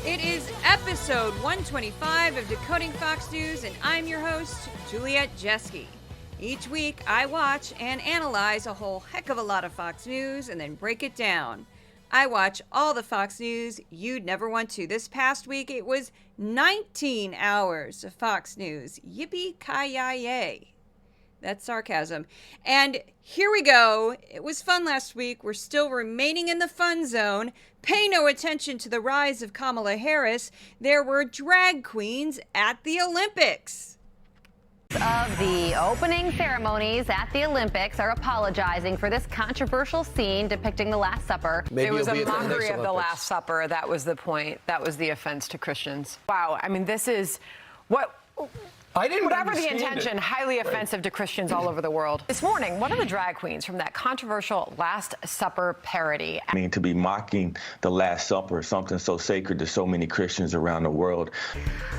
It is episode 125 of Decoding Fox News, and I'm your host, Juliette Jeske. Each week, I watch and analyze a whole heck of a lot of Fox News and then break it down. I watch all the Fox News you'd never want to. This past week, it was 19 hours of Fox News. Yippee-ki-yay. That's sarcasm. And here we go. It was fun last week. We're still remaining in the fun zone. Pay no attention to the rise of Kamala Harris. There were drag queens at the Olympics. Of the opening ceremonies at the Olympics are apologizing for this controversial scene depicting the Last Supper. It was a mockery of the Last Supper. That was the point. That was the offense to Christians. Wow. I mean, this is what... Whatever the intention, highly offensive to Christians all over the world. This morning, one of the drag queens from that controversial Last Supper parody. I mean, to be mocking the Last Supper, something so sacred to so many Christians around the world.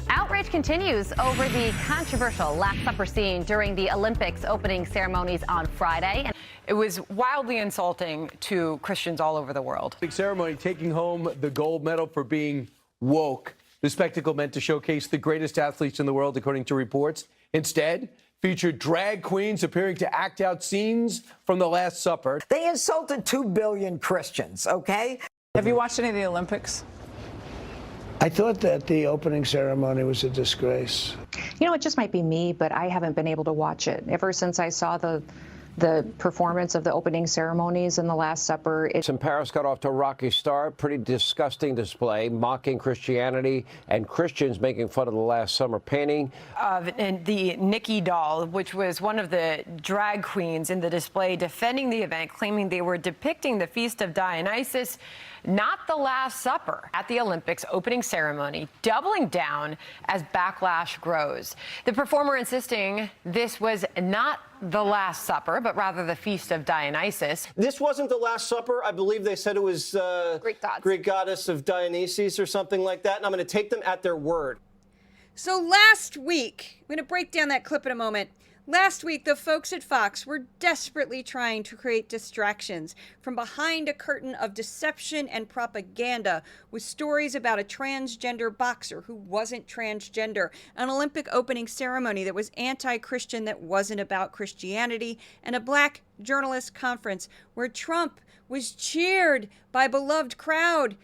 Outrage continues over the controversial Last Supper scene during the Olympics opening ceremonies on Friday. It was wildly insulting to Christians all over the world. Big ceremony taking home the gold medal for being woke. The spectacle meant to showcase the greatest athletes in the world, according to reports. Instead, featured drag queens appearing to act out scenes from the Last Supper. They insulted 2 billion Christians, okay? Have you watched any of the Olympics? I thought that the opening ceremony was a disgrace. You know, it just might be me, but I haven't been able to watch it. Ever since I saw the performance of the opening ceremonies in the Last Supper. In Paris got off to a rocky start. Pretty disgusting display, mocking Christianity and Christians making fun of the Last Summer painting. And the Nikki doll, which was one of the drag queens in the display, defending the event, claiming they were depicting the Feast of Dionysus, not the Last Supper, at the Olympics opening ceremony, doubling down as backlash grows. The performer insisting this was not the Last Supper, but rather the Feast of Dionysus. This wasn't the Last Supper. I believe they said it was Greek goddess of Dionysus or something like that, and I'm going to take them at their word. So last week, I'm going to break down that clip in a moment. Last week, the folks at Fox were desperately trying to create distractions from behind a curtain of deception and propaganda with stories about a transgender boxer who wasn't transgender, an Olympic opening ceremony that was anti-Christian that wasn't about Christianity, and a black journalist conference where Trump was cheered by a beloved crowd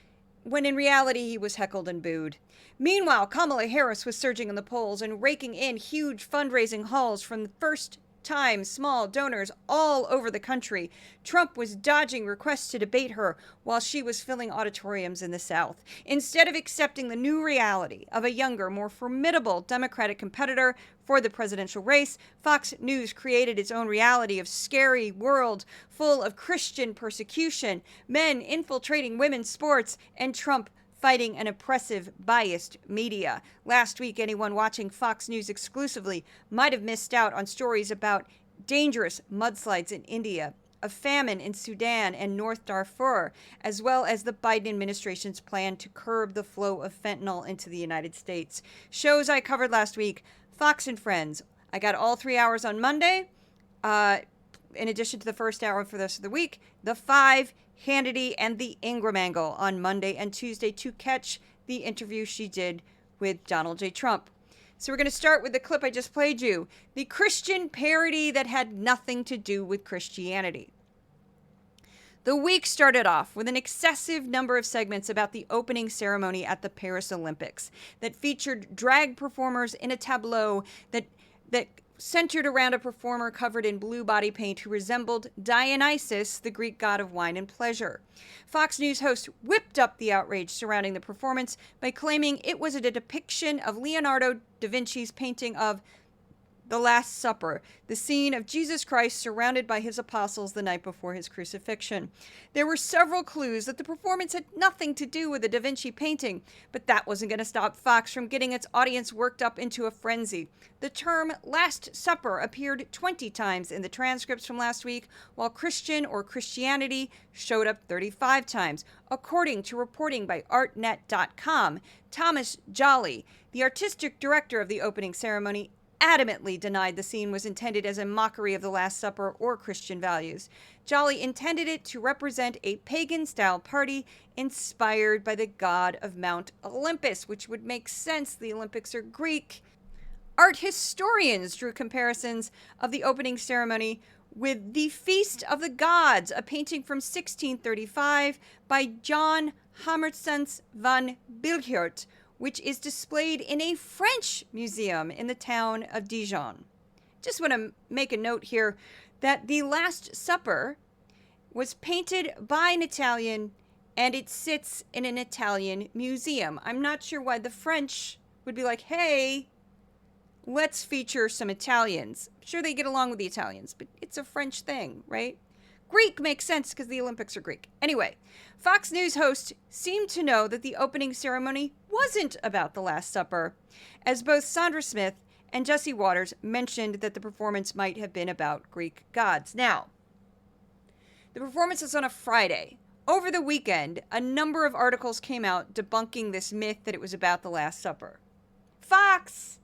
when in reality he was heckled and booed. Meanwhile, Kamala Harris was surging in the polls and raking in huge fundraising hauls from first-time small donors all over the country. Trump was dodging requests to debate her while she was filling auditoriums in the South. Instead of accepting the new reality of a younger, more formidable Democratic competitor for the presidential race, Fox News created its own reality of scary world full of Christian persecution, men infiltrating women's sports, and Trump fighting an oppressive, biased media. Last week, anyone watching Fox News exclusively might have missed out on stories about dangerous mudslides in India, a famine in Sudan and North Darfur, as well as the Biden administration's plan to curb the flow of fentanyl into the United States. Shows I covered last week, Fox and Friends. I got all 3 hours on Monday, in addition to the first hour for the rest of the week, the 5, Hannity, and the Ingram Angle on Monday and Tuesday to catch the interview she did with Donald J. Trump. So we're going to start with the clip I just played you, the Christian parody that had nothing to do with Christianity. The week started off with an excessive number of segments about the opening ceremony at the Paris Olympics that featured drag performers in a tableau that centered around a performer covered in blue body paint who resembled Dionysus, the Greek god of wine and pleasure. Fox News host whipped up the outrage surrounding the performance by claiming it was a depiction of Leonardo da Vinci's painting of The Last Supper, the scene of Jesus Christ surrounded by his apostles the night before his crucifixion. There were several clues that the performance had nothing to do with the Da Vinci painting, but that wasn't going to stop Fox from getting its audience worked up into a frenzy. The term Last Supper appeared 20 times in the transcripts from last week, while Christian or Christianity showed up 35 times, according to reporting by ArtNet.com. Thomas Jolly, the artistic director of the opening ceremony, adamantly denied the scene was intended as a mockery of the Last Supper or Christian values. Joly intended it to represent a pagan-style party inspired by the god of Mount Olympus, which would make sense. The Olympics are Greek. Art historians drew comparisons of the opening ceremony with the Feast of the Gods, a painting from 1635 by John Hammerstens van Bilgert, which is displayed in a French museum in the town of Dijon. Just want to make a note here that the Last Supper was painted by an Italian and it sits in an Italian museum. I'm not sure why the French would be like, hey, let's feature some Italians. I'm sure they get along with the Italians, but it's a French thing, right? Greek makes sense because the Olympics are Greek. Anyway, Fox News host seemed to know that the opening ceremony wasn't about the Last Supper, as both Sandra Smith and Jesse Waters mentioned that the performance might have been about Greek gods. Now, the performance is on a Friday. Over the weekend, a number of articles came out debunking this myth that it was about the Last Supper. Fox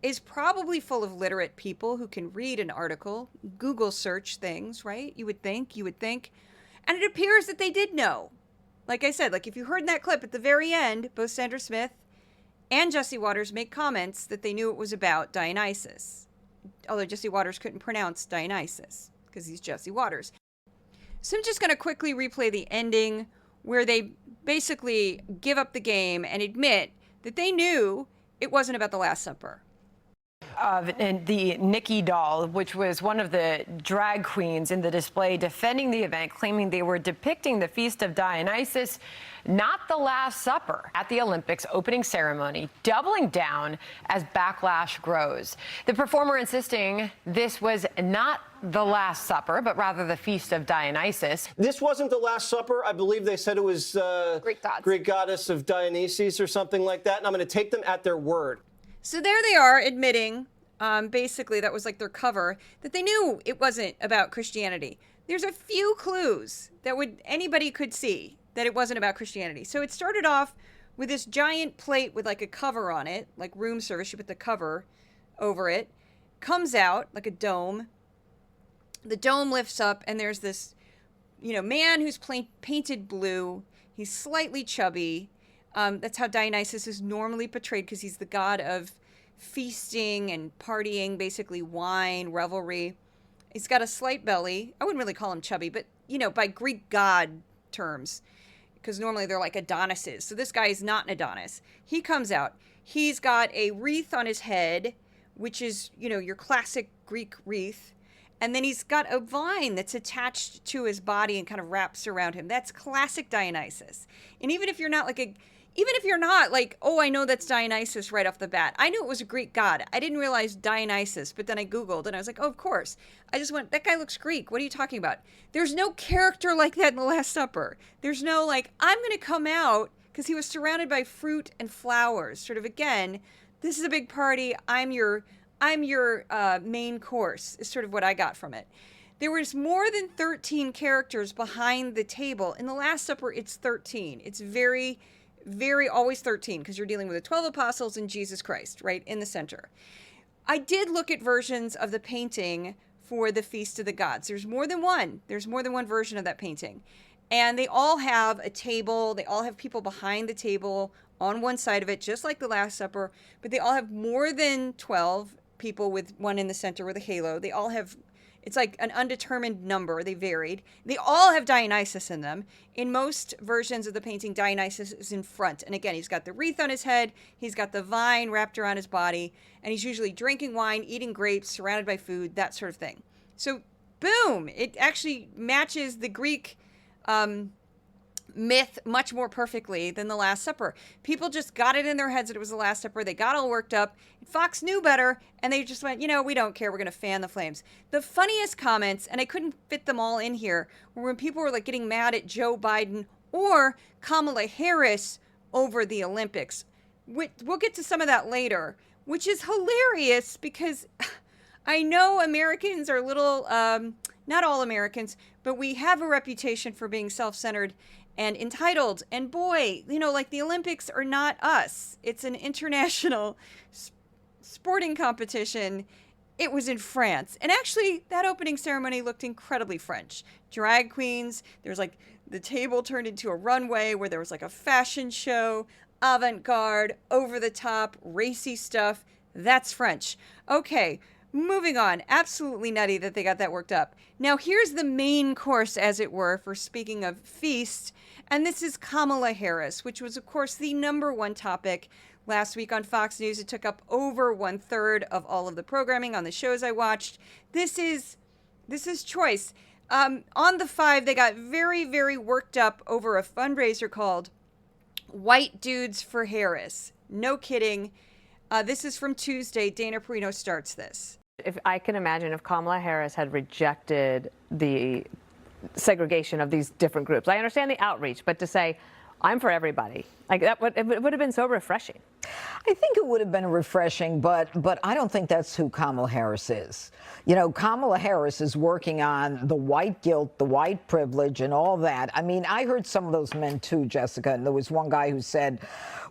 is probably full of literate people who can read an article, Google search things, right? You would think. And it appears that they did know. Like I said, like if you heard in that clip at the very end, both Sandra Smith and Jesse Waters make comments that they knew it was about Dionysus. Although Jesse Waters couldn't pronounce Dionysus because he's Jesse Waters. So I'm just going to quickly replay the ending where they basically give up the game and admit that they knew it wasn't about the Last Supper. And the Nikki doll, which was one of the drag queens in the display defending the event, claiming they were depicting the Feast of Dionysus, not the Last Supper, at the Olympics opening ceremony, doubling down as backlash grows. The performer insisting this was not the Last Supper, but rather the Feast of Dionysus. This wasn't the Last Supper. I believe they said it was Greek goddess of Dionysus or something like that, and I'm going to take them at their word. So there they are admitting, basically that was like their cover, that they knew it wasn't about Christianity. There's a few clues that anybody could see that it wasn't about Christianity. So it started off with this giant plate with like a cover on it, like room service, you put the cover over it, comes out like a dome. The dome lifts up and there's this, man who's painted blue. He's slightly chubby. That's how Dionysus is normally portrayed because he's the god of feasting and partying, basically wine, revelry. He's got a slight belly. I wouldn't really call him chubby, but, by Greek god terms, because normally they're like Adonises. So this guy is not an Adonis. He comes out. He's got a wreath on his head, which is, your classic Greek wreath. And then he's got a vine that's attached to his body and kind of wraps around him. That's classic Dionysus. And even if you're not like, oh, I know that's Dionysus right off the bat. I knew it was a Greek god. I didn't realize Dionysus, but then I Googled and I was like, oh, of course. I just went, that guy looks Greek. What are you talking about? There's no character like that in the Last Supper. There's no I'm going to come out because he was surrounded by fruit and flowers. Sort of, again, this is a big party. I'm your main course is sort of what I got from it. There was more than 13 characters behind the table. In the Last Supper, it's 13. It's very always 13 because you're dealing with the 12 apostles and Jesus Christ right in the center. I did look at versions of the painting for the Feast of the Gods. There's more than one version of that painting. And they all have a table. They all have people behind the table on one side of it, just like the Last Supper. But they all have more than 12 people with one in the center with a halo. They all have, it's like an undetermined number. They varied. They all have Dionysus in them. In most versions of the painting, Dionysus is in front. And again, he's got the wreath on his head. He's got the vine wrapped around his body. And he's usually drinking wine, eating grapes, surrounded by food, that sort of thing. So, boom, it actually matches the Greek myth much more perfectly than the Last Supper. People just got it in their heads that it was the Last Supper. They got all worked up. Fox knew better, and they just went, we don't care. We're going to fan the flames. The funniest comments, and I couldn't fit them all in here, were when people were like getting mad at Joe Biden or Kamala Harris over the Olympics. We'll get to some of that later, which is hilarious because I know Americans are a little, not all Americans, but we have a reputation for being self-centered and entitled. And boy, the Olympics are not us. It's an international sporting competition, it was in France. And actually, that opening ceremony looked incredibly French. Drag queens, there was like the table turned into a runway where there was like a fashion show, avant-garde, over-the-top, racy stuff. That's French. Okay, moving on. Absolutely nutty that they got that worked up. Now, here's the main course, as it were, for speaking of feast. And this is Kamala Harris, which was, of course, the #1 topic last week on Fox News. It took up over 1/3 of all of the programming on the shows I watched. This is choice. On the 5, they got very, very worked up over a fundraiser called White Dudes for Harris. No kidding. This is from Tuesday. Dana Perino starts this. If I can imagine if Kamala Harris had rejected the segregation of these different groups. I understand the outreach, but to say, I'm for everybody, like that would have been so refreshing. I think it would have been refreshing, but I don't think that's who Kamala Harris is. You know, Kamala Harris is working on the white guilt, the white privilege, and all that. I mean, I heard some of those men too, Jessica, and there was one guy who said,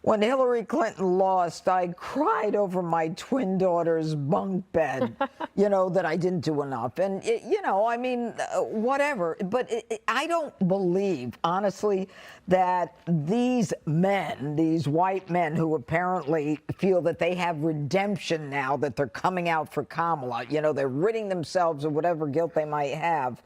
when Hillary Clinton lost, I cried over my twin daughter's bunk bed, you know, that I didn't do enough. And, you know, I mean, whatever. But I don't believe, honestly, that these men, these white men who apparently feel that they have redemption now, that they're coming out for Kamala, you know, they're ridding themselves of whatever guilt they might have,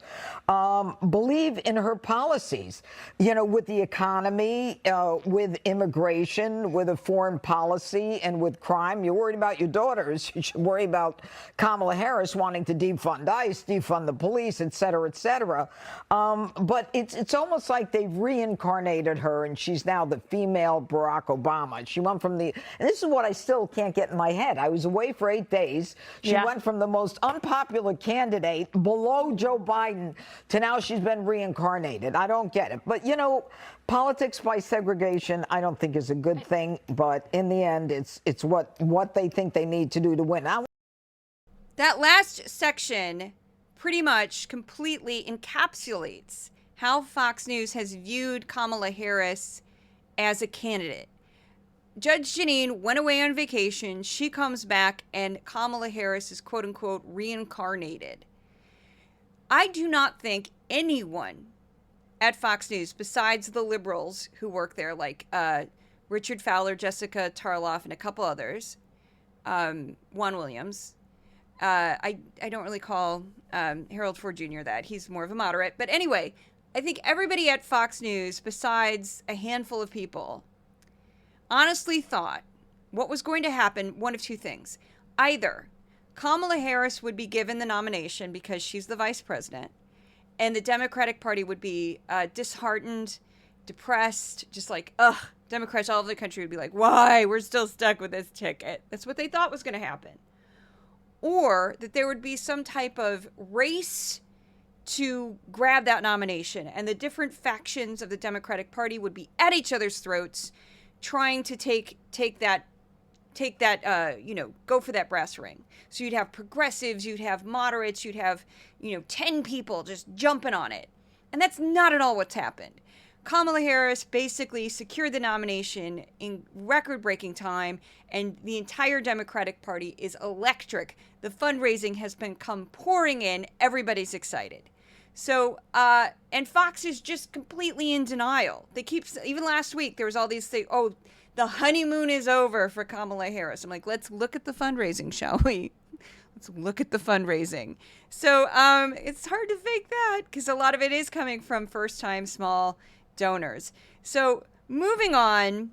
believe in her policies, you know, with the economy, with immigration, with a foreign policy, and with crime. You're worried about your daughters. You should worry about Kamala Harris wanting to defund ICE, defund the police, et cetera, et cetera. But it's almost like they've reincarnated her, and she's now the female Barack Obama. She went from and this is what I still can't get in my head. I was away for 8 days. She went from the most unpopular candidate below Joe Biden to now she's been reincarnated. I don't get it. But, you know, politics by segregation, I don't think is a good thing. But in the end, it's what they think they need to do to win. That last section pretty much completely encapsulates how Fox News has viewed Kamala Harris as a candidate. Judge Jeanine went away on vacation. She comes back, and Kamala Harris is, quote unquote, reincarnated. I do not think anyone at Fox News, besides the liberals who work there, like Richard Fowler, Jessica Tarloff, and a couple others, Juan Williams. I don't really call Harold Ford Jr. that. He's more of a moderate. But anyway, I think everybody at Fox News, besides a handful of people, honestly thought what was going to happen, one of two things. Either Kamala Harris would be given the nomination because she's the vice president, and the Democratic Party would be disheartened, depressed, just like, ugh. Democrats all over the country would be like, why? We're still stuck with this ticket. That's what they thought was going to happen. Or that there would be some type of race to grab that nomination, and the different factions of the Democratic Party would be at each other's throats, trying to take that, go for that brass ring. So you'd have progressives, you'd have moderates, you'd have, 10 people just jumping on it. And that's not at all what's happened. Kamala Harris basically secured the nomination in record-breaking time, and the entire Democratic Party is electric. The fundraising has been come pouring in. Everybody's excited. So, and Fox is just completely in denial. They keep, even last week, there was all these things, oh, the honeymoon is over for Kamala Harris. I'm like, let's look at the fundraising, shall we? Let's look at the fundraising. So it's hard to fake that because a lot of it is coming from first-time small donors. So moving on,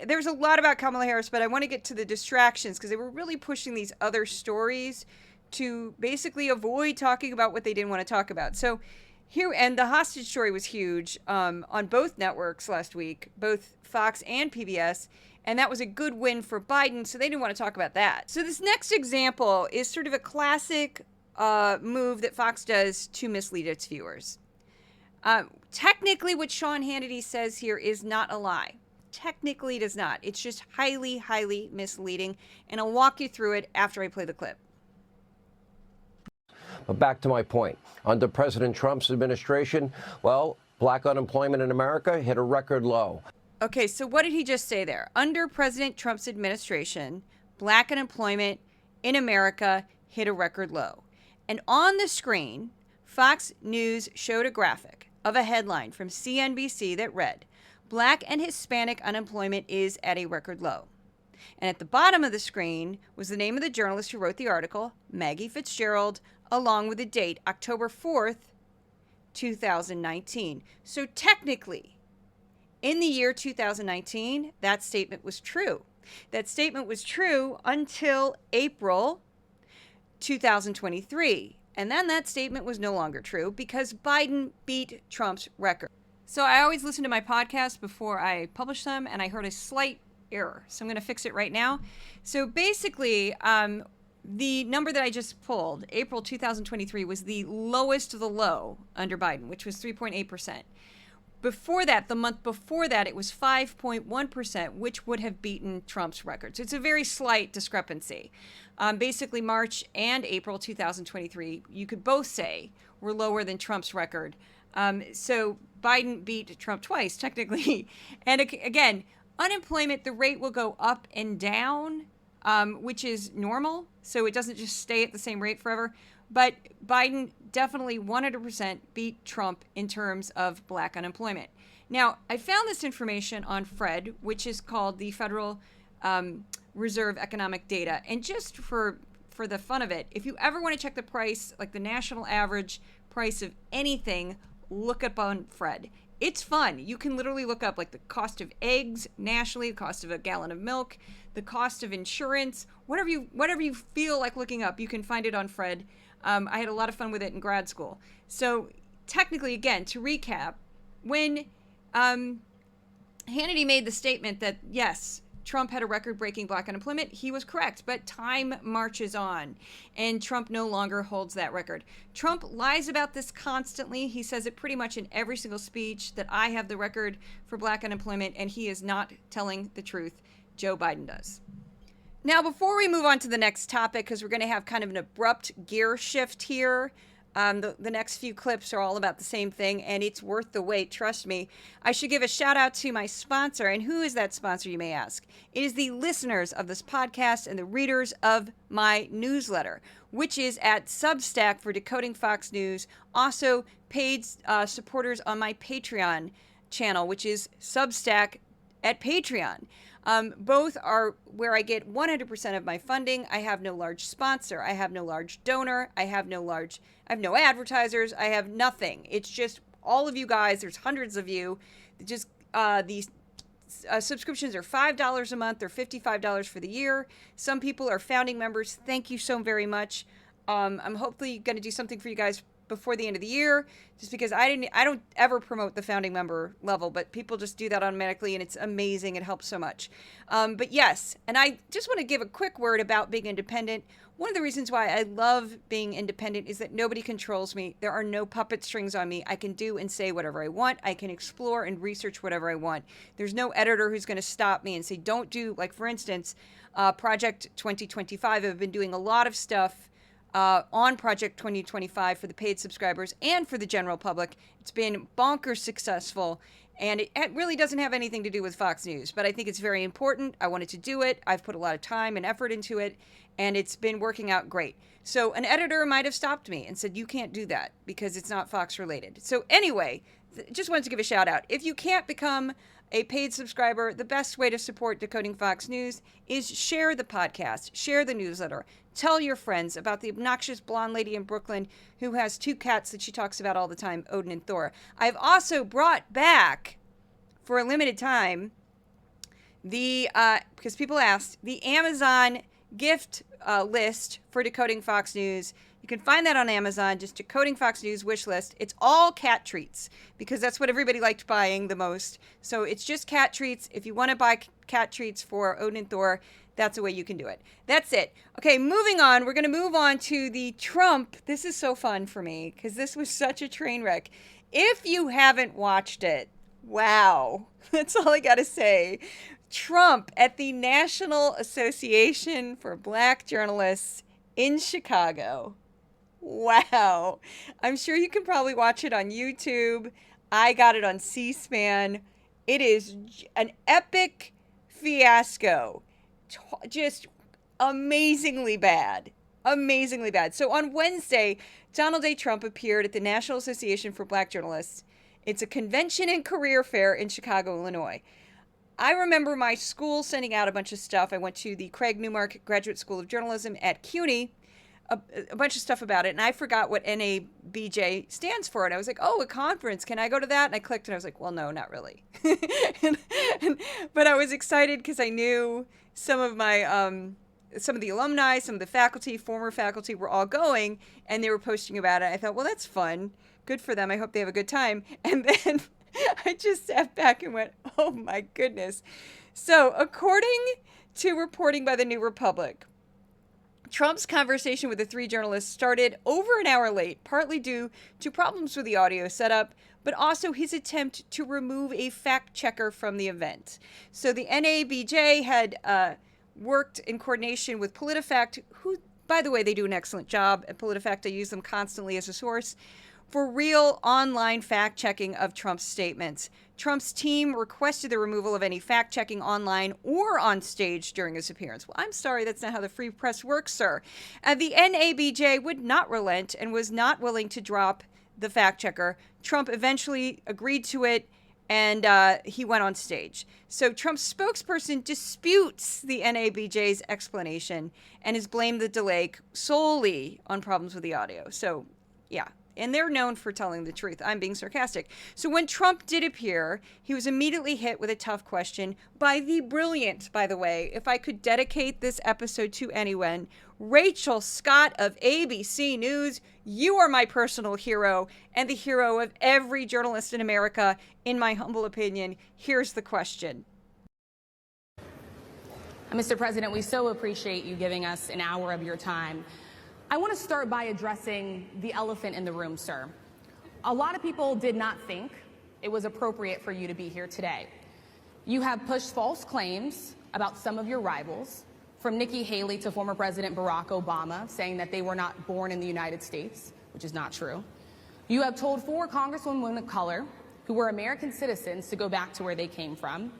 there's a lot about Kamala Harris, but I want to get to the distractions because they were really pushing these other stories to basically avoid talking about what they didn't want to talk about. So here, and the hostage story was huge on both networks last week, both Fox and PBS, and that was a good win for Biden, so they didn't want to talk about that. So this next example is sort of a classic move that Fox does to mislead its viewers. Technically, what Sean Hannity says here is not a lie. Technically does not. It's just highly, highly misleading, and I'll walk you through it after I play the clip. But back to my point. Under President Trump's administration, well, black unemployment in America hit a record low. Okay, so what did he just say there? Under President Trump's administration, black unemployment in America hit a record low. And on the screen, Fox News showed a graphic of a headline from CNBC that read, "Black and Hispanic unemployment is at a record low." And at the bottom of the screen was the name of the journalist who wrote the article, Maggie Fitzgerald, along with the date, October 4th, 2019. So technically, in the year 2019, that statement was true. That statement was true until April 2023. And then that statement was no longer true because Biden beat Trump's record. So I always listen to my podcasts before I publish them, and I heard a slight error. So I'm going to fix it right now. So basically, the number that I just pulled, April 2023, was the lowest of the low under Biden, which was 3.8%. Before that, the month before that, it was 5.1%, which would have beaten Trump's record. So it's a very slight discrepancy. Basically, March and April 2023, you could both say were lower than Trump's record. So Biden beat Trump twice, technically. And again, unemployment, the rate will go up and down, which is normal. So it doesn't just stay at the same rate forever. But Biden definitely 100% beat Trump in terms of black unemployment. Now, I found this information on FRED, which is called the Federal Reserve Economic Data. And just for the fun of it, if you ever want to check the price, like the national average price of anything, look up on FRED. It's fun. You can literally look up like the cost of eggs nationally, the cost of a gallon of milk, the cost of insurance, whatever you feel like looking up, you can find it on FRED. I had a lot of fun with it in grad school. So technically, again, to recap, when Hannity made the statement that, yes, Trump had a record-breaking black unemployment, he was correct, but time marches on, and Trump no longer holds that record. Trump lies about this constantly. He says it pretty much in every single speech, that I have the record for black unemployment, and he is not telling the truth. Joe Biden does. Now, before we move on to the next topic, because we're going to have kind of an abrupt gear shift here, the next few clips are all about the same thing, and it's worth the wait, trust me. I should give a shout out to my sponsor, and who is that sponsor, you may ask? It is the listeners of this podcast and the readers of my newsletter, which is at Substack for Decoding Fox News, also paid supporters on my Patreon channel, which is Substack at Patreon. Both are where I get 100% of my funding. I have no large sponsor. I have no large donor. I have no advertisers. I have nothing. It's just all of you guys. There's hundreds of you. Just these subscriptions are $5 a month or $55 for the year. Some people are founding members. Thank you so very much. I'm hopefully going to do something for you guys before the end of the year, just because I don't ever promote the founding member level, but people just do that automatically, and it's amazing. It helps so much. But yes, and I just want to give a quick word about being independent. One of the reasons why I love being independent is that nobody controls me. There are no puppet strings on me. I can do and say whatever I want. I can explore and research whatever I want. There's no editor who's going to stop me and say, don't do, like for instance, Project 2025. I've been doing a lot of stuff on Project 2025 for the paid subscribers and for the general public. It's been bonkers successful, and it really doesn't have anything to do with Fox News, but I think it's very important. I wanted to do it. I've put a lot of time and effort into it, and it's been working out great. So an editor might have stopped me and said, you can't do that because it's not Fox related. So anyway, just wanted to give a shout out. If you can't become a paid subscriber, the best way to support Decoding Fox News is share the podcast, share the newsletter, tell your friends about the obnoxious blonde lady in Brooklyn who has 2 cats that she talks about all the time, Odin and Thor. I've also brought back, for a limited time, because people asked, the Amazon gift list for Decoding Fox News. You can find that on Amazon, just Decoding Fox News wish list. It's all cat treats because that's what everybody liked buying the most. So it's just cat treats. If you want to buy cat treats for Odin and Thor, that's the way you can do it. That's it. Okay, moving on. We're going to move on to the Trump. This is so fun for me because this was such a train wreck. If you haven't watched it, wow. That's all I got to say. Trump at the National Association for Black Journalists in Chicago. Wow. I'm sure you can probably watch it on YouTube. I got it on C-SPAN. It is an epic fiasco. Just amazingly bad. Amazingly bad. So on Wednesday, Donald J. Trump appeared at the National Association for Black Journalists. It's a convention and career fair in Chicago, Illinois. I remember my school sending out a bunch of stuff. I went to the Craig Newmark Graduate School of Journalism at CUNY, a bunch of stuff about it, and I forgot what NABJ stands for. And I was like, oh, a conference. Can I go to that? And I clicked, and I was like, well, no, not really. But I was excited because I knew some of the alumni, some of the faculty, former faculty were all going, and they were posting about it. I thought, well, that's fun. Good for them. I hope they have a good time. And then I just sat back and went, oh, my goodness. So according to reporting by the New Republic, Trump's conversation with the three journalists started over an hour late, partly due to problems with the audio setup, but also his attempt to remove a fact checker from the event. So the NABJ had worked in coordination with PolitiFact, who, by the way, they do an excellent job at PolitiFact. I use them constantly as a source for real online fact-checking of Trump's statements. Trump's team requested the removal of any fact-checking online or on stage during his appearance. Well, I'm sorry, that's not how the free press works, sir. The NABJ would not relent and was not willing to drop the fact-checker. Trump eventually agreed to it, and he went on stage. So Trump's spokesperson disputes the NABJ's explanation and has blamed the delay solely on problems with the audio. So, yeah. And they're known for telling the truth. I'm being sarcastic. So when Trump did appear, he was immediately hit with a tough question by the brilliant, by the way, if I could dedicate this episode to anyone, Rachel Scott of ABC News. You are my personal hero and the hero of every journalist in America, in my humble opinion. Here's the question. Mr. President, we so appreciate you giving us an hour of your time. I want to start by addressing the elephant in the room, sir. A lot of people did not think it was appropriate for you to be here today. You have pushed false claims about some of your rivals, from Nikki Haley to former President Barack Obama, saying that they were not born in the United States, which is not true. You have told 4 congresswomen of color who were American citizens to go back to where they came from.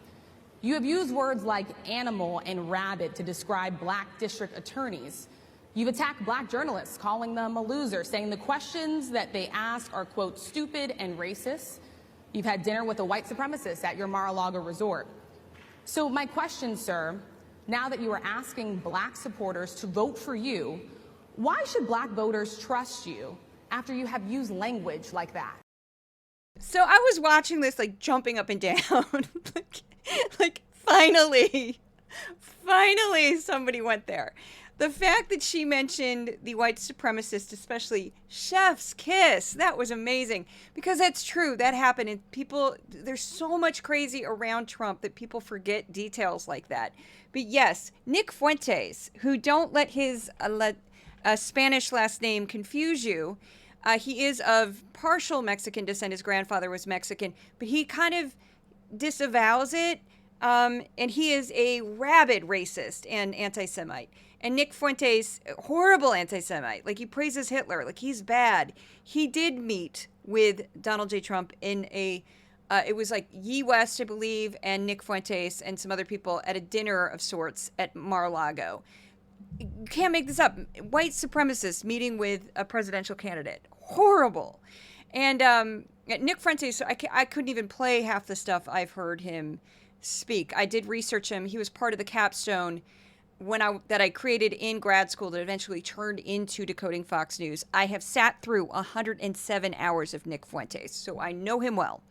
You have used words like animal and rabid to describe black district attorneys. You've attacked black journalists, calling them a loser, saying the questions that they ask are, quote, stupid and racist. You've had dinner with a white supremacist at your Mar-a-Lago resort. So my question, sir, now that you are asking black supporters to vote for you, why should black voters trust you after you have used language like that? So I was watching this, like, jumping up and down. like, finally somebody went there. The fact that she mentioned the white supremacist, especially chef's kiss, that was amazing. Because that's true. That happened. And people, there's so much crazy around Trump that people forget details like that. But yes, Nick Fuentes, who don't let his Spanish last name confuse you. He is of partial Mexican descent. His grandfather was Mexican. But he kind of disavows it. And he is a rabid racist and anti-Semite. And Nick Fuentes, horrible anti-Semite. Like, he praises Hitler. Like, he's bad. He did meet with Donald J. Trump in a, it was like Ye West, I believe, and Nick Fuentes and some other people at a dinner of sorts at Mar-a-Lago. You can't make this up. White supremacists meeting with a presidential candidate. Horrible. And Nick Fuentes, I couldn't even play half the stuff I've heard him speak. I did research him. He was part of the capstone that I created in grad school that eventually turned into Decoding Fox News. I have sat through 107 hours of Nick Fuentes, so I know him well.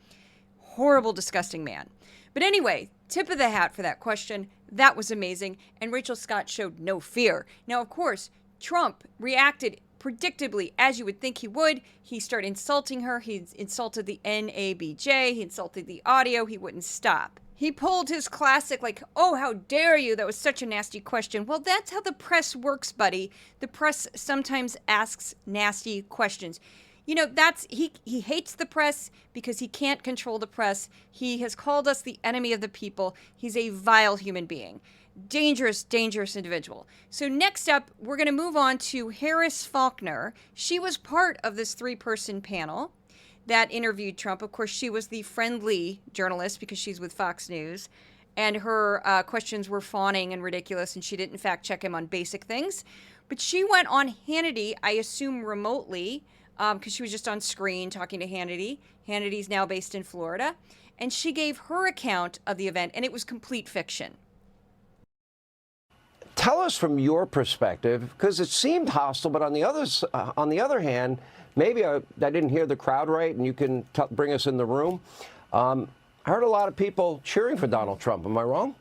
Horrible, disgusting man. But anyway, tip of the hat for that question. That was amazing. And Rachel Scott showed no fear. Now, of course, Trump reacted predictably, as you would think he would. He started insulting her. He insulted the NABJ. He insulted the audio. He wouldn't stop. He pulled his classic, like, oh, how dare you? That was such a nasty question. Well, that's how the press works, buddy. The press sometimes asks nasty questions. You know, he hates the press because he can't control the press. He has called us the enemy of the people. He's a vile human being. Dangerous, dangerous individual. So next up, we're going to move on to Harris Faulkner. She was part of this 3-person panel that interviewed Trump. Of course, she was the friendly journalist because she's with Fox News. and her questions were fawning and ridiculous, and she didn't fact check him on basic things. But she went on Hannity, I assume remotely, because she was just on screen talking to Hannity. Hannity's now based in Florida. And she gave her account of the event, and it was complete fiction. Tell us from your perspective, because it seemed hostile, but on the other hand, maybe I didn't hear the crowd right, and you can bring us in the room. I heard a lot of people cheering for Donald Trump. Am I wrong?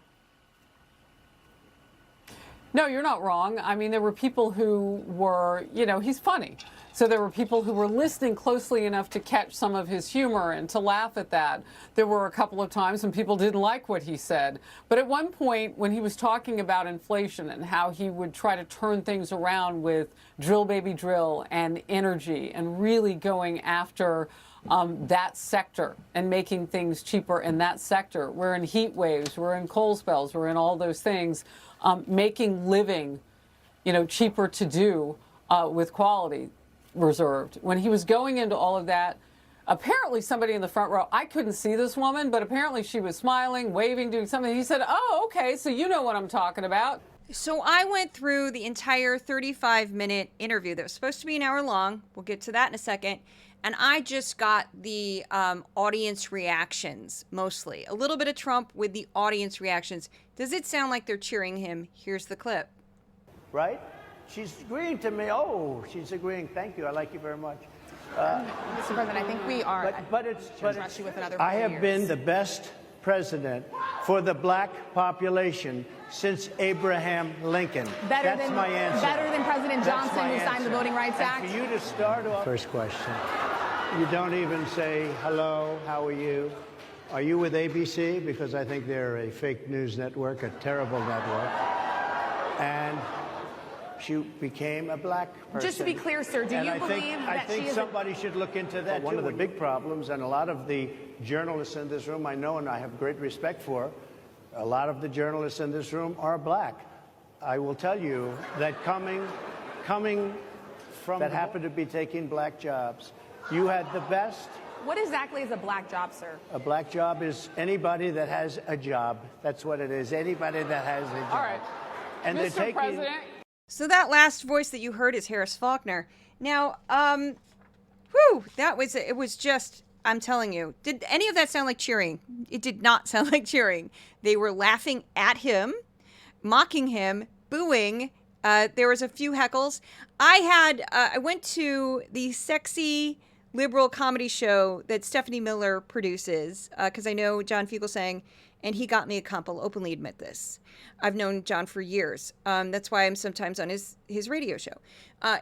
No, you're not wrong. I mean, there were people who were, he's funny. So there were people who were listening closely enough to catch some of his humor and to laugh at that. There were a couple of times when people didn't like what he said. But at one point, when he was talking about inflation and how he would try to turn things around with drill, baby, drill and energy and really going after that sector and making things cheaper in that sector. We're in heat waves, we're in cold spells, we're in all those things, making living, cheaper to do with quality reserved. When he was going into all of that, apparently somebody in the front row, I couldn't see this woman, but apparently she was smiling, waving, doing something. He said, oh, okay, so you know what I'm talking about. So I went through the entire 35-minute interview that was supposed to be an hour long. We'll get to that in a second. And I just got the audience reactions, mostly. A little bit of Trump with the audience reactions. Does it sound like they're cheering him? Here's the clip. Right? She's agreeing to me. Oh, she's agreeing. Thank you. I like you very much. Mr. President, I think we are. But I have been the best president for the black population since Abraham Lincoln. That's my answer. Better than President Johnson, who signed the Voting Rights Act. For you to start off. First question. You don't even say hello. How are you? Are you with ABC? Because I think they're a fake news network, a terrible network. And she became a black person. Just to be clear, sir, do you believe that she is... I think somebody should look into that. One of the big problems, and a lot of the journalists in this room I know and I have great respect for, a lot of the journalists in this room are black. I will tell you that coming from that happened to be taking black jobs, you had the best. What exactly is a black job, sir? A black job is anybody that has a job. That's what it is. Anybody that has a job. All right. And Mr. they're President. So that last voice that you heard is Harris Faulkner. Now, it was just, I'm telling you, did any of that sound like cheering? It did not sound like cheering. They were laughing at him, mocking him, booing. There was a few heckles. I went to the sexy liberal comedy show that Stephanie Miller produces, because I know John Fugelsang, and he got me a comp. I'll openly admit this. I've known John for years. That's why I'm sometimes on his radio show.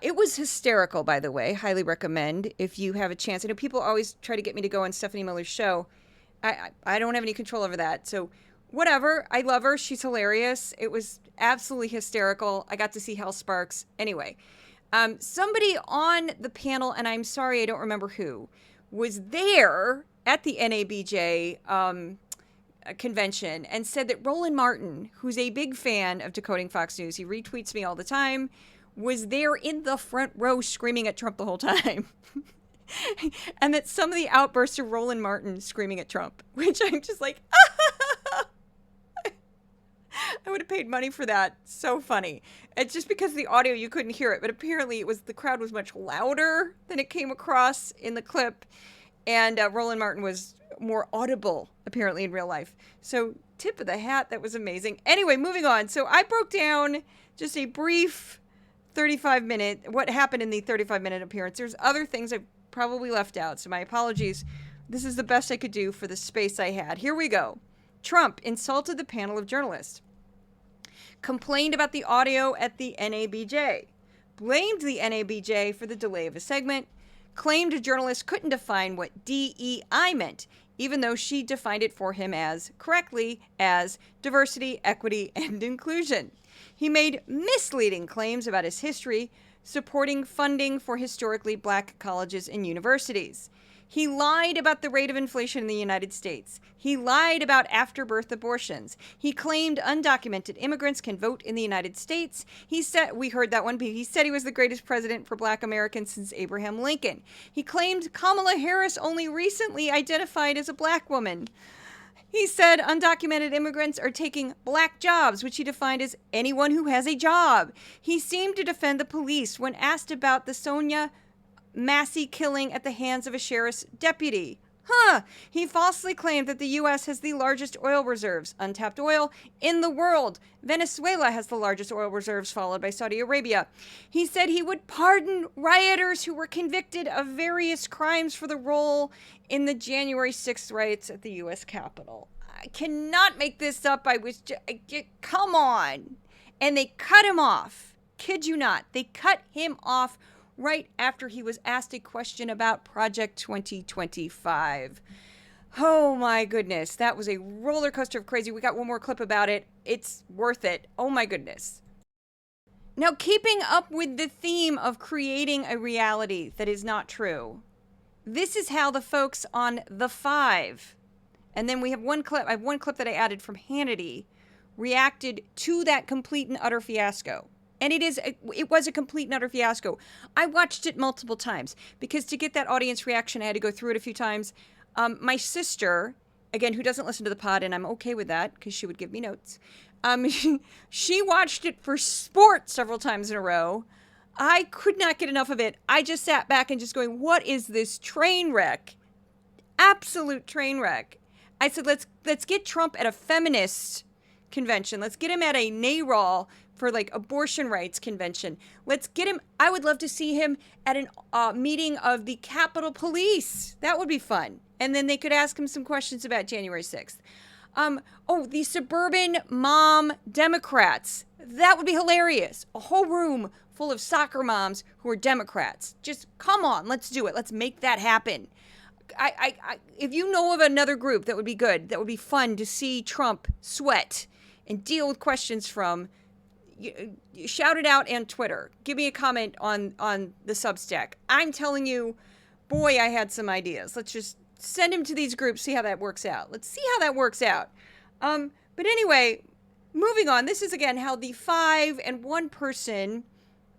It was hysterical, by the way. Highly recommend if you have a chance. I know people always try to get me to go on Stephanie Miller's show. I don't have any control over that. So whatever. I love her. She's hilarious. It was absolutely hysterical. I got to see Hal Sparks. Anyway, somebody on the panel, and I'm sorry I don't remember who, was there at the NABJ convention and said that Roland Martin, who's a big fan of Decoding Fox News, he retweets me all the time, was there in the front row screaming at Trump the whole time. And that some of the outbursts of Roland Martin screaming at Trump, which I'm just like, I would have paid money for that. So funny. It's just because of the audio, you couldn't hear it, but apparently the crowd was much louder than it came across in the clip. And Roland Martin was more audible, apparently, in real life. So tip of the hat, that was amazing. Anyway, moving on. So I broke down just a brief 35-minute, what happened in the 35-minute appearance. There's other things I probably left out, so my apologies. This is the best I could do for the space I had. Here we go. Trump insulted the panel of journalists, complained about the audio at the NABJ, blamed the NABJ for the delay of a segment, claimed a journalist couldn't define what DEI meant, even though she defined it for him correctly as diversity, equity, and inclusion. He made misleading claims about his history, supporting funding for historically black colleges and universities. He lied about the rate of inflation in the United States. He lied about after-birth abortions. He claimed undocumented immigrants can vote in the United States. He said, we heard that one, he said he was the greatest president for black Americans since Abraham Lincoln. He claimed Kamala Harris only recently identified as a black woman. He said undocumented immigrants are taking black jobs, which he defined as anyone who has a job. He seemed to defend the police when asked about the Sonia Massey killing at the hands of a sheriff's deputy. He falsely claimed that the U.S. has the largest oil reserves, untapped oil, in the world. Venezuela has the largest oil reserves, followed by Saudi Arabia. He said he would pardon rioters who were convicted of various crimes for the role in the January 6th riots at the U.S. Capitol. I cannot make this up. Come on. And they cut him off. Kid you not. They cut him off right after he was asked a question about Project 2025. Oh my goodness, that was a roller coaster of crazy. We got one more clip about it. It's worth it. Oh my goodness. Now, keeping up with the theme of creating a reality that is not true, this is how the folks on The Five, and then we have one clip, I have one clip that I added from Hannity, reacted to that complete and utter fiasco. And it was a complete and utter fiasco. I watched it multiple times because to get that audience reaction, I had to go through it a few times. My sister, again, who doesn't listen to the pod, and I'm okay with that because she would give me notes. She watched it for sport several times in a row. I could not get enough of it. I just sat back and just going, what is this train wreck? Absolute train wreck. I said, let's get Trump at a feminist convention. Let's get him at a NARAL for like abortion rights convention. Let's get him. I would love to see him at a meeting of the Capitol Police. That would be fun. And then they could ask him some questions about January 6th. The suburban mom Democrats. That would be hilarious. A whole room full of soccer moms who are Democrats. Just come on, let's do it. Let's make that happen. If you know of another group that would be good, that would be fun to see Trump sweat and deal with questions from, shout it out on Twitter. Give me a comment on the Substack. I'm telling you, boy, I had some ideas. Let's just send him to these groups, see how that works out. Let's see how that works out. But anyway, moving on. This is, again, how the Five and one person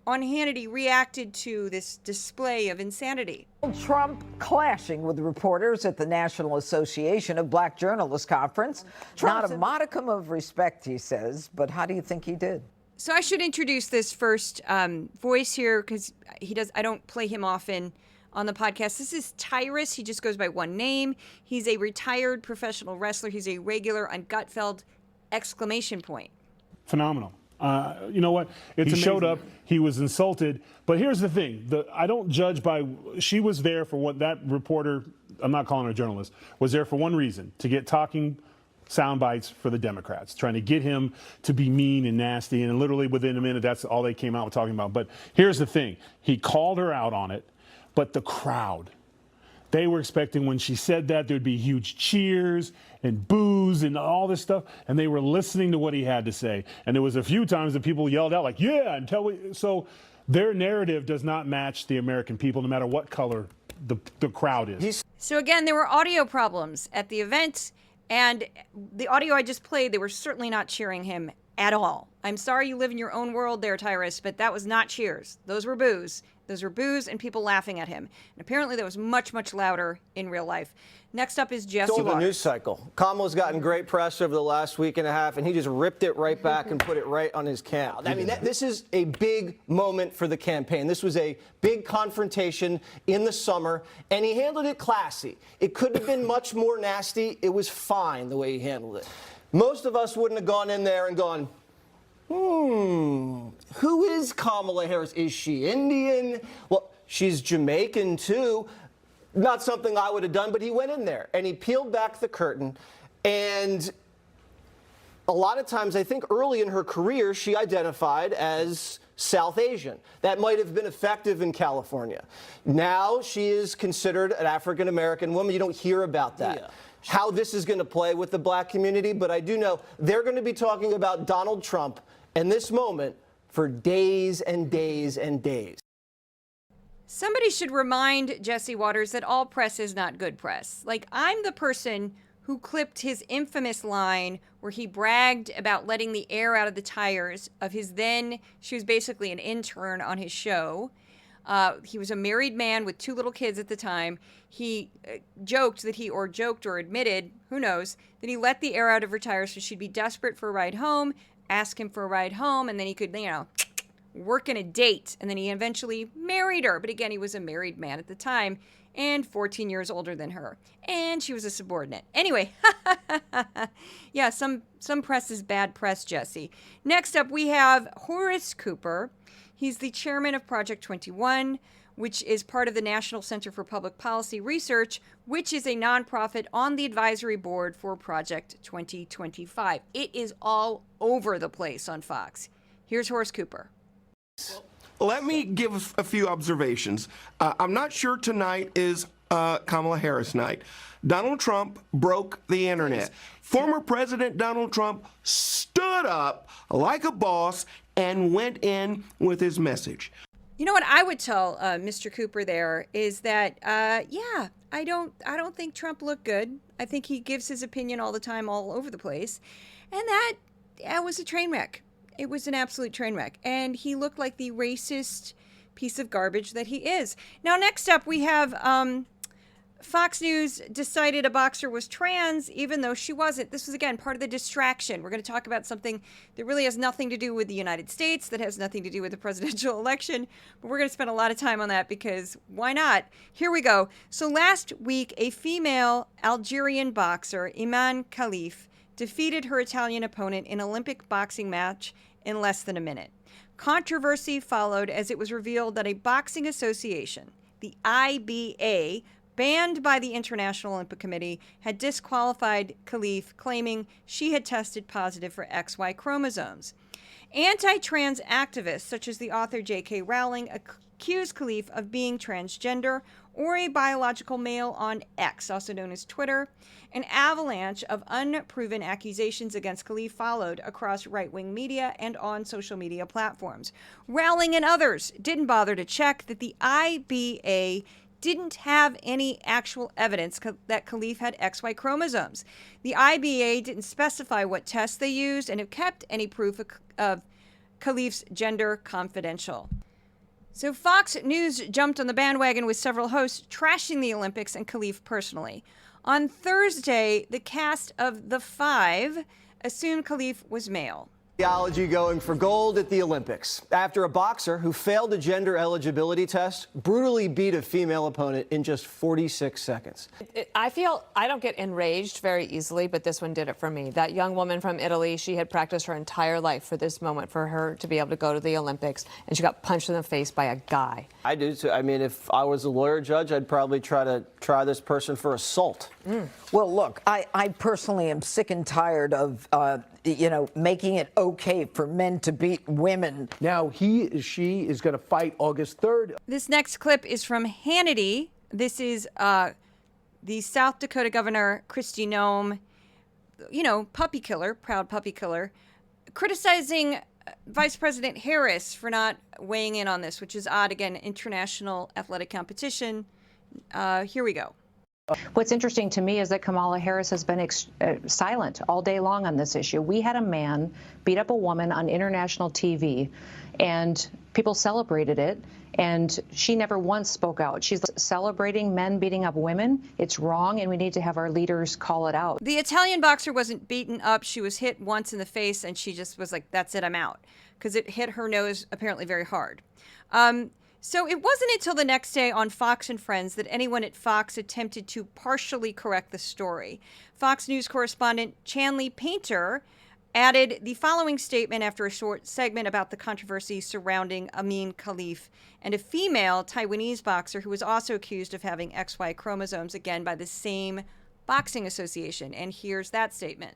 on Hannity reacted to this display of insanity. Trump clashing with reporters at the National Association of Black Journalists Conference. Not a modicum of respect, he says, but how do you think he did? So I should introduce this first voice here because I don't play him often on the podcast. This is Tyrus. He just goes by one name. He's a retired professional wrestler. He's a regular on Gutfeld ! Phenomenal. You know what? He showed up. He was insulted. But here's the thing. I don't judge by. She was there for what that reporter, I'm not calling her a journalist, was there for one reason, to get talking sound bites for the Democrats, trying to get him to be mean and nasty. And literally within a minute, that's all they came out with talking about. But here's the thing. He called her out on it. But the crowd, they were expecting when she said that there'd be huge cheers and boos and all this stuff. And they were listening to what he had to say. And there was a few times that people yelled out like, yeah, and so their narrative does not match the American people, no matter what color the crowd is. So again, there were audio problems at the event. And the audio I just played, they were certainly not cheering him at all. I'm sorry you live in your own world there, Tyrus, but that was not cheers. Those were boos. Those were boos and people laughing at him. And apparently that was much, much louder in real life. Next up is Jesse Still the Waters. news cycle. Kamala's gotten great press over the last week and a half, and he just ripped it right back and put it right on his camp. I mean, this is a big moment for the campaign. This was a big confrontation in the summer, and he handled it classy. It could have been much more nasty. It was fine the way he handled it. Most of us wouldn't have gone in there and gone, who is Kamala Harris? Is she Indian? Well, she's Jamaican too. Not something I would have done, but he went in there and he peeled back the curtain. And a lot of times, I think early in her career, she identified as South Asian. That might have been effective in California. Now she is considered an African-American woman. You don't hear about that. Yeah. How this is going to play with the black community, but I do know they're going to be talking about Donald Trump and this moment for days and days and days. Somebody should remind Jesse Waters that all press is not good press. Like, I'm the person who clipped his infamous line where he bragged about letting the air out of the tires of his then, she was basically an intern on his show. He was a married man with 2 little kids at the time. He joked or admitted, who knows, that he let the heir out of retire so she'd be desperate for a ride home, ask him for a ride home, and then he could, work in a date. And then he eventually married her. But again, he was a married man at the time and 14 years older than her. And she was a subordinate. Anyway, yeah, some press is bad press, Jesse. Next up, we have Horace Cooper. He's the chairman of Project 21, which is part of the National Center for Public Policy Research, which is a nonprofit on the advisory board for Project 2025. It is all over the place on Fox. Here's Horace Cooper. Let me give a few observations. I'm not sure tonight is Kamala Harris night. Donald Trump broke the internet. Former President Donald Trump stood up like a boss and went in with his message. You know what I would tell Mr. Cooper there is that, yeah, I don't think Trump looked good. I think he gives his opinion all the time, all over the place, and that was a train wreck. It was an absolute train wreck, and he looked like the racist piece of garbage that he is. Now, next up, we have Fox News decided a boxer was trans, even though she wasn't. This was, again, part of the distraction. We're going to talk about something that really has nothing to do with the United States, that has nothing to do with the presidential election, but we're going to spend a lot of time on that because why not? Here we go. So last week, a female Algerian boxer, Iman Khalif, defeated her Italian opponent in an Olympic boxing match in less than a minute. Controversy followed as it was revealed that a boxing association, the IBA, banned by the International Olympic Committee, had disqualified Khalif, claiming she had tested positive for XY chromosomes. Anti-trans activists, such as the author J.K. Rowling, accused Khalif of being transgender or a biological male on X, also known as Twitter. An avalanche of unproven accusations against Khalif followed across right-wing media and on social media platforms. Rowling and others didn't bother to check that the IBA didn't have any actual evidence that Khalif had XY chromosomes. The IBA didn't specify what tests they used and have kept any proof of Khalif's gender confidential. So Fox News jumped on the bandwagon with several hosts trashing the Olympics and Khalif personally. On Thursday, the cast of The Five assumed Khalif was male. Biology going for gold at the Olympics after a boxer who failed a gender eligibility test brutally beat a female opponent in just 46 seconds. I feel I don't get enraged very easily, but this one did it for me. That young woman from Italy, she had practiced her entire life for this moment, for her to be able to go to the Olympics, and she got punched in the face by a guy. I do too. I mean, if I was a lawyer judge, I'd probably try this person for assault. Well, look, I personally am sick and tired of, making it okay for men to beat women. Now, she is going to fight August 3rd. This next clip is from Hannity. This is the South Dakota governor, Kristi Noem, puppy killer, proud puppy killer, criticizing Vice President Harris for not weighing in on this, which is odd. Again, international athletic competition. Here we go. What's interesting to me is that Kamala Harris has been silent all day long on this issue. We had a man beat up a woman on international TV, and people celebrated it, and she never once spoke out. She's celebrating men beating up women. It's wrong, and we need to have our leaders call it out. The Italian boxer wasn't beaten up. She was hit once in the face, and she just was like, that's it, I'm out, because it hit her nose apparently very hard. So it wasn't until the next day on Fox and Friends that anyone at Fox attempted to partially correct the story. Fox News correspondent Chanley Painter added the following statement after a short segment about the controversy surrounding Iman Khalif and a female Taiwanese boxer who was also accused of having XY chromosomes, again by the same boxing association. And here's that statement.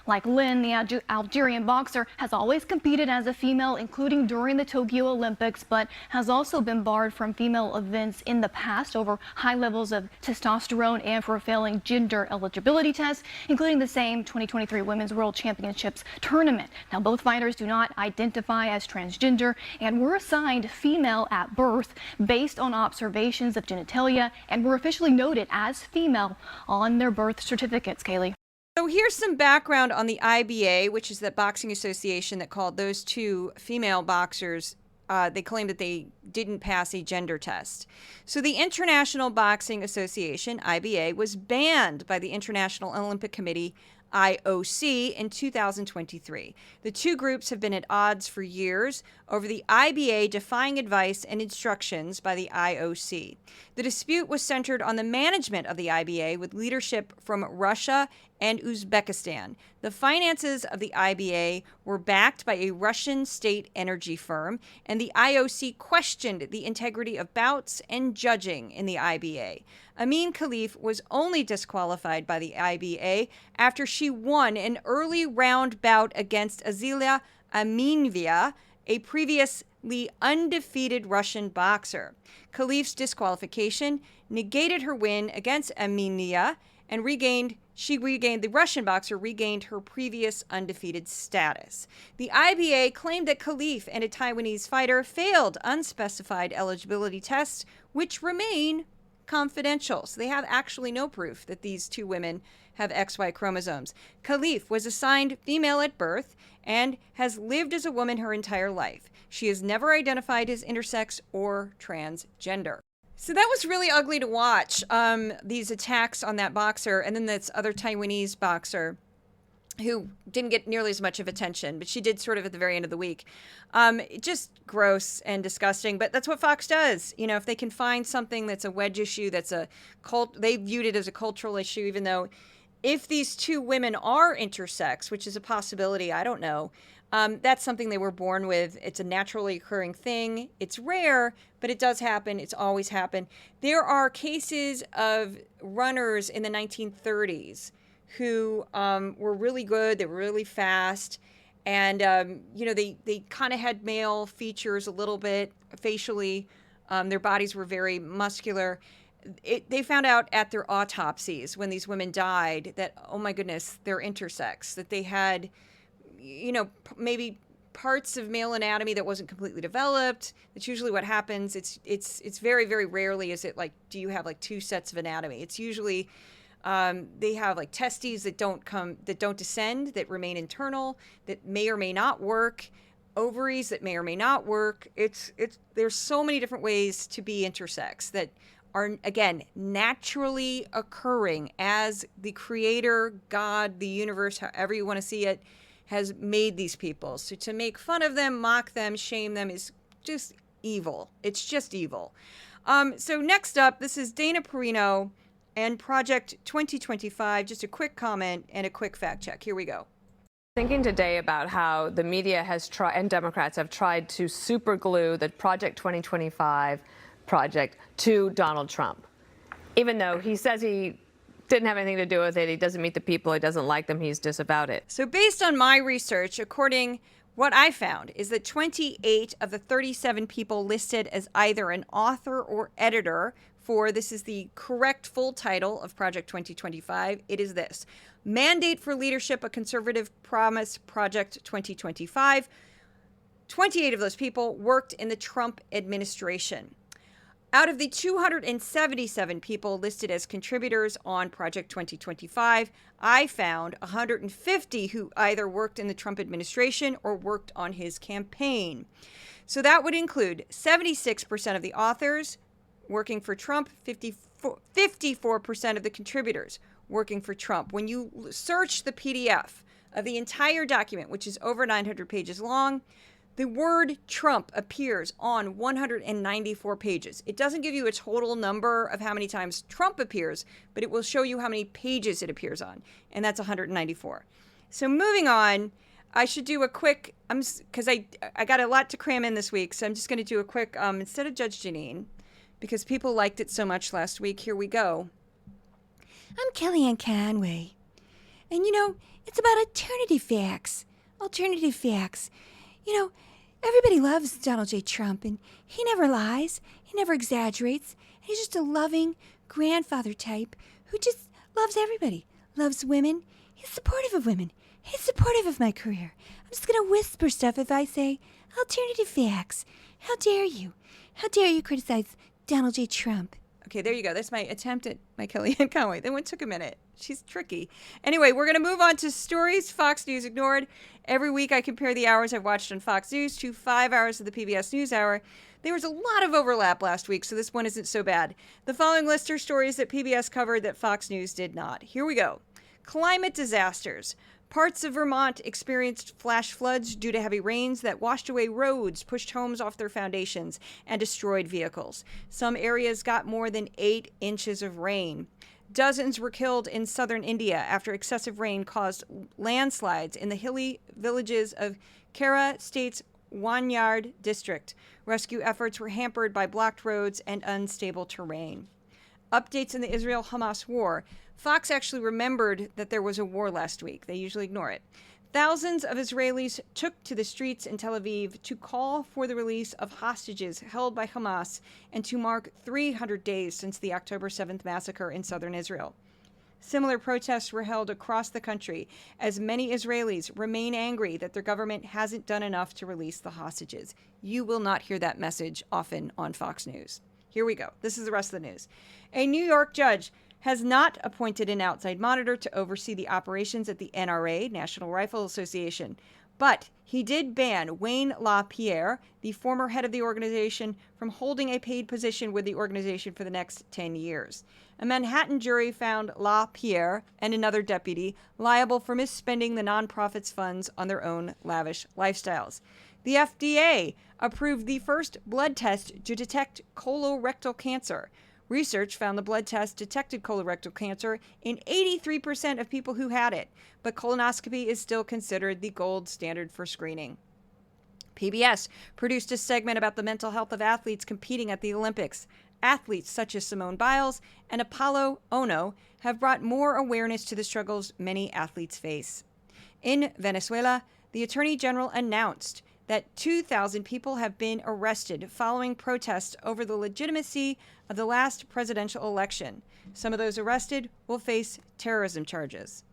Like Lynn, the Algerian boxer has always competed as a female, including during the Tokyo Olympics, but has also been barred from female events in the past over high levels of testosterone and for failing gender eligibility tests, including the same 2023 Women's World Championships tournament. Now, both fighters do not identify as transgender and were assigned female at birth based on observations of genitalia and were officially noted as female on their birth certificates, Kaylee. So here's some background on the IBA, which is the boxing association that called those two female boxers. They claimed that they didn't pass a gender test. So the International Boxing Association, IBA, was banned by the International Olympic Committee, IOC, in 2023. The two groups have been at odds for years over the IBA defying advice and instructions by the IOC. The dispute was centered on the management of the IBA with leadership from Russia and Uzbekistan. The finances of the IBA were backed by a Russian state energy firm, and the IOC questioned the integrity of bouts and judging in the IBA. Amin Khalif was only disqualified by the IBA after she won an early round bout against Azilia Aminova, a previously undefeated Russian boxer. Khalif's disqualification negated her win against Aminova, and the Russian boxer regained her previous undefeated status. The IBA claimed that Khalif and a Taiwanese fighter failed unspecified eligibility tests, which remain confidential. So they have actually no proof that these two women have XY chromosomes. Khalif was assigned female at birth and has lived as a woman her entire life. She has never identified as intersex or transgender. So that was really ugly to watch, these attacks on that boxer, and then this other Taiwanese boxer who didn't get nearly as much of attention, but she did sort of at the very end of the week. Just gross and disgusting, but that's what Fox does. You know, if they can find something that's a wedge issue, that's a cult, they viewed it as a cultural issue, even though if these two women are intersex, which is a possibility, I don't know, that's something they were born with. It's a naturally occurring thing. It's rare, but it does happen. It's always happened. There are cases of runners in the 1930s who were really good. They were really fast. And, they kind of had male features a little bit facially. Their bodies were very muscular. They found out at their autopsies when these women died that, oh my goodness, they're intersex, that they had, maybe parts of male anatomy that wasn't completely developed. That's usually what happens. It's very, very rarely is it like, do you have like two sets of anatomy? It's usually they have like testes that don't descend, that remain internal, that may or may not work, ovaries that may or may not work. There's so many different ways to be intersex that are, again, naturally occurring as the creator, God, the universe, however you want to see it, has made these people. So to make fun of them, mock them, shame them is just evil. It's just evil. So next up, this is Dana Perino and Project 2025. Just a quick comment and a quick fact check. Here we go. Thinking today about how the media has tried, and Democrats have tried to superglue the Project 2025 project to Donald Trump. Even though he says he didn't have anything to do with it, he doesn't meet the people, he doesn't like them, he's disavowed it. So based on my research, what I found is that 28 of the 37 people listed as either an author or editor for, this is the correct full title of Project 2025, it is this: Mandate for Leadership, a Conservative Promise, Project 2025. 28 of those people worked in the Trump administration. Out of the 277 people listed as contributors on Project 2025, I found 150 who either worked in the Trump administration or worked on his campaign. So that would include 76% of the authors working for Trump, 54% of the contributors working for Trump. When you search the PDF of the entire document, which is over 900 pages long, the word Trump appears on 194 pages. It doesn't give you a total number of how many times Trump appears, but it will show you how many pages it appears on, and that's 194. So moving on, I should do a quick, because I got a lot to cram in this week, so I'm just going to do a quick, instead of Judge Jeanine, because people liked it so much last week, here we go. I'm Kellyanne Conway, and it's about alternative facts. Alternative facts. Everybody loves Donald J. Trump, and he never lies, he never exaggerates. He's just a loving grandfather type who just loves everybody, loves women. He's supportive of women. He's supportive of my career. I'm just going to whisper stuff if I say alternative facts. How dare you? How dare you criticize Donald J. Trump? Okay, there you go. That's my attempt at my Kellyanne Conway. That one took a minute. She's tricky. Anyway, we're going to move on to stories Fox News ignored. Every week I compare the hours I've watched on Fox News to 5 hours of the PBS NewsHour. There was a lot of overlap last week, so this one isn't so bad. The following list are stories that PBS covered that Fox News did not. Here we go. Climate disasters. Parts of Vermont experienced flash floods due to heavy rains that washed away roads, pushed homes off their foundations, and destroyed vehicles. Some areas got more than 8 inches of rain. Dozens were killed in southern India after excessive rain caused landslides in the hilly villages of Kerala State's Wanyard district. Rescue efforts were hampered by blocked roads and unstable terrain. Updates in the Israel-Hamas war. Fox actually remembered that there was a war last week. They usually ignore it. Thousands of Israelis took to the streets in Tel Aviv to call for the release of hostages held by Hamas and to mark 300 days since the October 7th massacre in southern Israel. Similar protests were held across the country as many Israelis remain angry that their government hasn't done enough to release the hostages. You will not hear that message often on Fox News. Here we go. This is the rest of the news. A New York judge has not appointed an outside monitor to oversee the operations at the NRA, National Rifle Association, but he did ban Wayne LaPierre, the former head of the organization, from holding a paid position with the organization for the next 10 years. A Manhattan jury found LaPierre and another deputy liable for misspending the nonprofit's funds on their own lavish lifestyles. The FDA approved the first blood test to detect colorectal cancer. Research found the blood test detected colorectal cancer in 83% of people who had it, but colonoscopy is still considered the gold standard for screening. PBS produced a segment about the mental health of athletes competing at the Olympics. Athletes such as Simone Biles and Apollo Ono have brought more awareness to the struggles many athletes face. In Venezuela, the Attorney General announced that 2,000 people have been arrested following protests over the legitimacy of the last presidential election. Some of those arrested will face terrorism charges.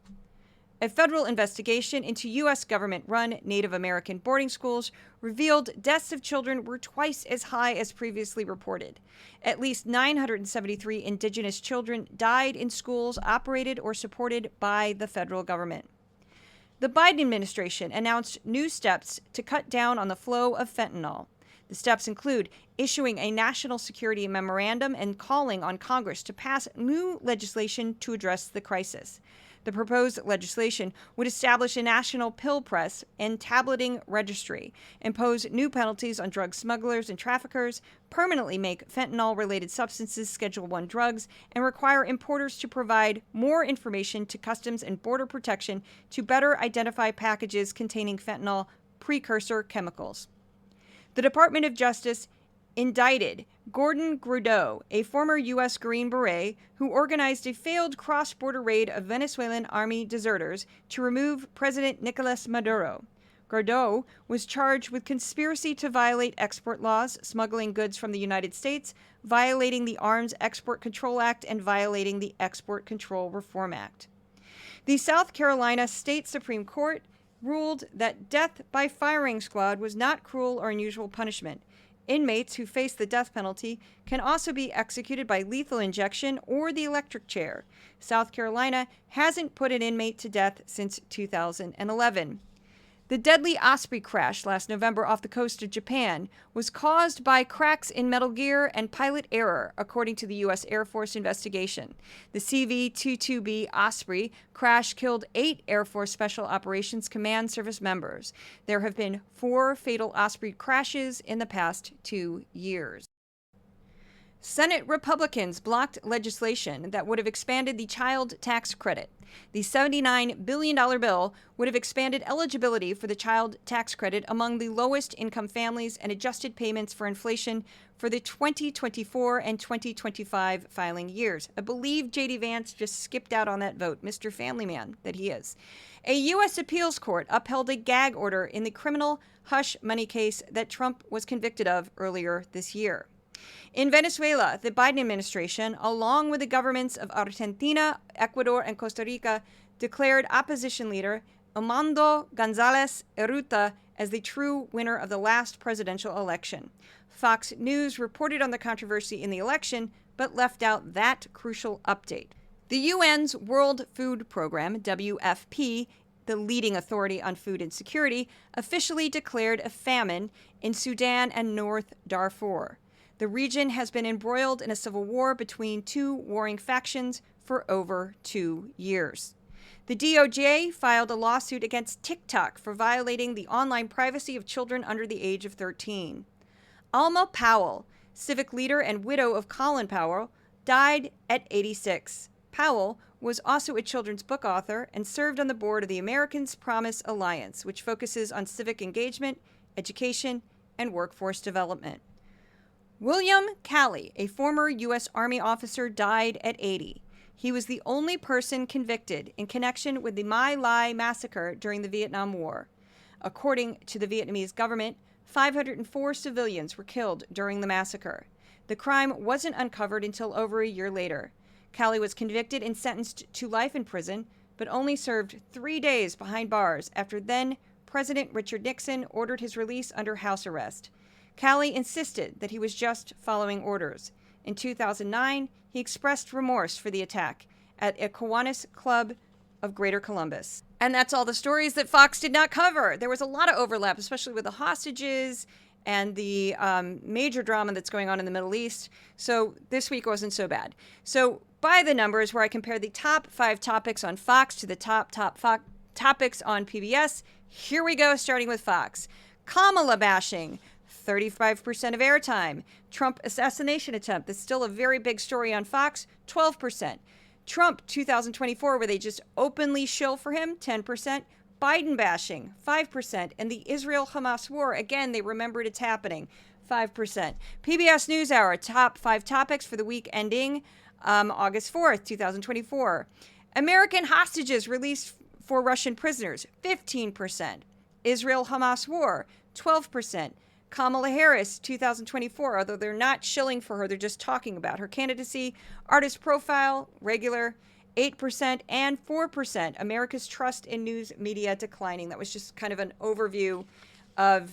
A federal investigation into U.S. government-run Native American boarding schools revealed deaths of children were twice as high as previously reported. At least 973 indigenous children died in schools operated or supported by the federal government. The Biden administration announced new steps to cut down on the flow of fentanyl. The steps include issuing a national security memorandum and calling on Congress to pass new legislation to address the crisis. The proposed legislation would establish a national pill press and tableting registry, impose new penalties on drug smugglers and traffickers, permanently make fentanyl-related substances Schedule I drugs, and require importers to provide more information to Customs and Border Protection to better identify packages containing fentanyl precursor chemicals. The Department of Justice indicted Gordon Grudeau, a former U.S. Green Beret who organized a failed cross-border raid of Venezuelan army deserters to remove President Nicolas Maduro. Grudeau was charged with conspiracy to violate export laws, smuggling goods from the United States, violating the Arms Export Control Act, and violating the Export Control Reform Act. The South Carolina State Supreme Court ruled that death by firing squad was not cruel or unusual punishment. Inmates who face the death penalty can also be executed by lethal injection or the electric chair. South Carolina hasn't put an inmate to death since 2011. The deadly Osprey crash last November off the coast of Japan was caused by cracks in metal gear and pilot error, according to the U.S. Air Force investigation. The CV-22B Osprey crash killed 8 Air Force Special Operations Command Service members. There have been 4 fatal Osprey crashes in the past 2 years. Senate Republicans blocked legislation that would have expanded the child tax credit. The $79 billion bill would have expanded eligibility for the child tax credit among the lowest income families and adjusted payments for inflation for the 2024 and 2025 filing years. I believe J.D. Vance just skipped out on that vote, Mr. Family Man that he is. A U.S. appeals court upheld a gag order in the criminal hush money case that Trump was convicted of earlier this year. In Venezuela, the Biden administration, along with the governments of Argentina, Ecuador, and Costa Rica, declared opposition leader Armando González Urrutia as the true winner of the last presidential election. Fox News reported on the controversy in the election, but left out that crucial update. The UN's World Food Program, WFP, the leading authority on food insecurity, officially declared a famine in Sudan and North Darfur. The region has been embroiled in a civil war between two warring factions for over 2 years. The DOJ filed a lawsuit against TikTok for violating the online privacy of children under the age of 13. Alma Powell, civic leader and widow of Colin Powell, died at 86. Powell was also a children's book author and served on the board of the Americans Promise Alliance, which focuses on civic engagement, education, and workforce development. William Calley, a former U.S. Army officer, died at 80. He was the only person convicted in connection with the My Lai massacre during the Vietnam War. According to the Vietnamese government, 504 civilians were killed during the massacre. The crime wasn't uncovered until over a year later. Calley was convicted and sentenced to life in prison, but only served 3 days behind bars after then President Richard Nixon ordered his release under house arrest. Calley insisted that he was just following orders. In 2009, he expressed remorse for the attack at a Kiwanis Club of Greater Columbus. And that's all the stories that Fox did not cover. There was a lot of overlap, especially with the hostages and the major drama that's going on in the Middle East. So this week wasn't so bad. So by the numbers, where I compare the top 5 topics on Fox to the top topics on PBS, here we go, starting with Fox. Kamala bashing, 35% of airtime. Trump assassination attempt, that's still a very big story on Fox, 12%. Trump 2024, where they just openly shill for him, 10%. Biden bashing, 5%. And the Israel-Hamas war, again, they remembered it's happening, 5%. PBS NewsHour, top 5 topics for the week ending August 4th, 2024. American hostages released for Russian prisoners, 15%. Israel-Hamas war, 12%. Kamala Harris, 2024, although they're not shilling for her, they're just talking about her candidacy. Artist profile, regular, 8%, and 4%. America's trust in news media declining. That was just kind of an overview of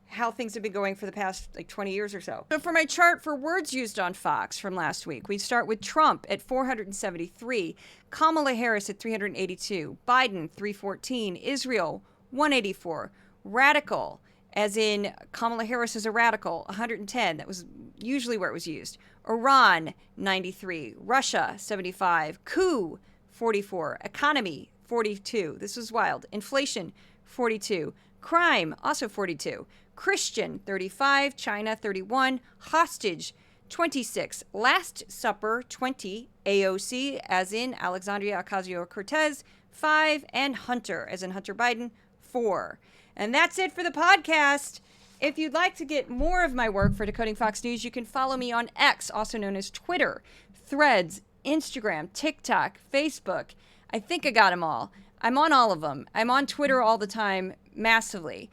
how things have been going for the past 20 years or so. So for my chart for words used on Fox from last week, we start with Trump at 473, Kamala Harris at 382, Biden 314, Israel 184, radical, as in Kamala Harris is a radical, 110. That was usually where it was used. Iran, 93. Russia, 75. Coup, 44. Economy, 42. This was wild. Inflation, 42. Crime, also 42. Christian, 35. China, 31. Hostage, 26. Last Supper, 20. AOC, as in Alexandria Ocasio-Cortez, 5. And Hunter, as in Hunter Biden, 4. And that's it for the podcast. If you'd like to get more of my work for Decoding Fox News, you can follow me on X, also known as Twitter, Threads, Instagram, TikTok, Facebook. I think I got them all. I'm on all of them. I'm on Twitter all the time, massively.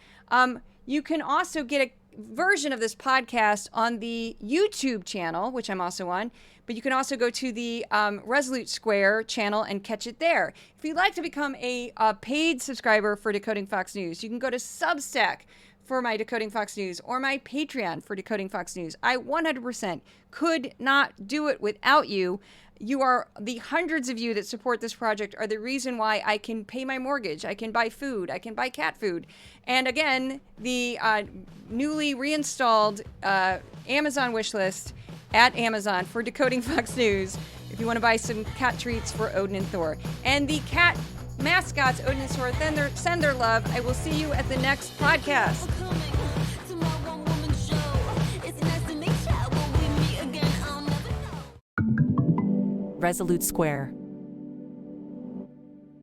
You can also get a version of this podcast on the YouTube channel, which I'm also on, but you can also go to the Resolute Square channel and catch it there. If you'd like to become a paid subscriber for Decoding Fox News, you can go to Substack for my Decoding Fox News or my Patreon for Decoding Fox News. I 100% could not do it without you. You are the hundreds of you that support this project are the reason why I can pay my mortgage, I can buy food, I can buy cat food. And again, the newly reinstalled Amazon wish list at Amazon for Decoding Fox News if you want to buy some cat treats for Odin and Thor. And the cat mascots, Odin and Thor, send their love. I will see you at the next podcast. Resolute Square.